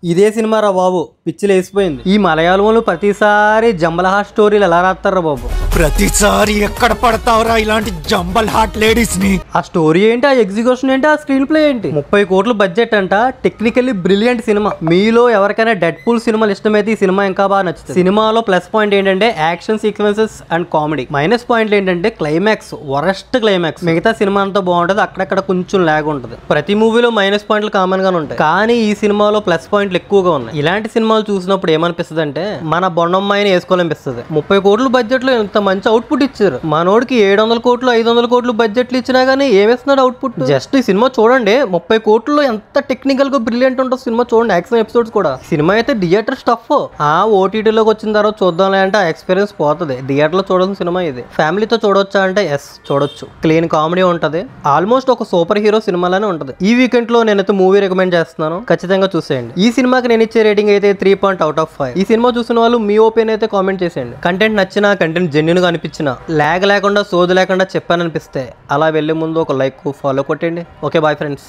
ఇదే సినిమా రా బాబు, పిచ్చిలు వేసిపోయింది. ఈ మలయాళంలో ప్రతిసారి జంబల్ హాట్ స్టోరీలు ఎలా రాస్తారా బాబు? ప్రతిసారి ఎక్కడ పడతావురా ఇలాంటి జంబల్ హాట్ లేడీస్ ని? ఆ స్టోరీ ఏంటి, ఆ ఎగ్జిక్యూషన్ ఏంటి, ఆ స్క్రీన్ ప్లే ఏంటి? 30 కోట్ల బడ్జెట్ అంట, టెక్నికల్లీ బ్రిలియంట్ సినిమా. మీలో ఎవరికైనా డెడ్ పూల్ సినిమాలు ఇష్టమైతే ఈ సినిమా ఇంకా బాగా నచ్చుతుంది. సినిమాలో ప్లస్ పాయింట్ ఏంటంటే action sequences and comedy. Minus పాయింట్లు ఏంటంటే క్లైమాక్స్, వరస్ట్ క్లైమాక్స్. మిగతా సినిమా అంతా బాగుంటది, అక్కడక్కడ కొంచెం లాగ్ ఉంటుంది. ప్రతి మూవీలో మైనస్ పాయింట్లు కామన్ గానే ఉంటాయి, కానీ ఈ సినిమాలో ప్లస్ పాయింట్లు ఎక్కువగా ఉన్నాయి. ఇలాంటి సినిమాలు చూసినప్పుడు ఏమనిపిస్తుంది అంటే మన బొండమ్మాయిని వేసుకోవాలనిపిస్తుంది. 30 కోట్ల బడ్జెట్ లో ఇంత మంచి అవుట్పుట్ ఇచ్చారు. మనోడికి 700 కోట్లు 500 కోట్లు బడ్జెట్లు ఇచ్చినా గానీ ఏమేస్తున్నాడు అవుట్పుట్? జస్ట్ ఈ సినిమా చూడండి, 30 కోట్లలో ఎంత టెక్నికల్ గా బ్రిలియంట్ ఉంటుంది సినిమా చూడండి. యాక్షన్ ఎపిసోడ్స్ కూడా. సినిమా అయితే థియేటర్ స్టఫ్. ఆ ఓటీటీలోకి వచ్చిన తర్వాత చూద్దాంలే అంటే ఆ ఎక్స్పీరియన్స్ పోతుంది. థియేటర్ లో చూడాల్సిన సినిమా ఇది. ఫ్యామిలీతో చూడొచ్చా అంటే ఎస్ చూడొచ్చు. క్లీన్ కామెడీ ఉంటది, ఆల్మోస్ట్ ఒక సూపర్ హీరో సినిమాలోనే ఉంటది. ఈ వీకెండ్ లో నేనైతే మూవీ రికమెండ్ చేస్తున్నాను, ఖచ్చితంగా చూసేయండి. ఈ సినిమాకి నేను ఇచ్చే రేటింగ్ అయితే 3.5/5. ఈ సినిమా చూసిన వాళ్ళు మీ ఒపీనియన్ అయితే కామెంట్ చేసేయండి. కంటెంట్ నచ్చినా, కంటెంట్ జెన్యూన్ గా అనిపించినా, లాగ్ లేకుండా సోది లేకుండా చెప్పాననిపిస్తే అలా వెళ్లే ముందు ఒక లైక్ ఫాలో కొట్టండి. Okay bye friends.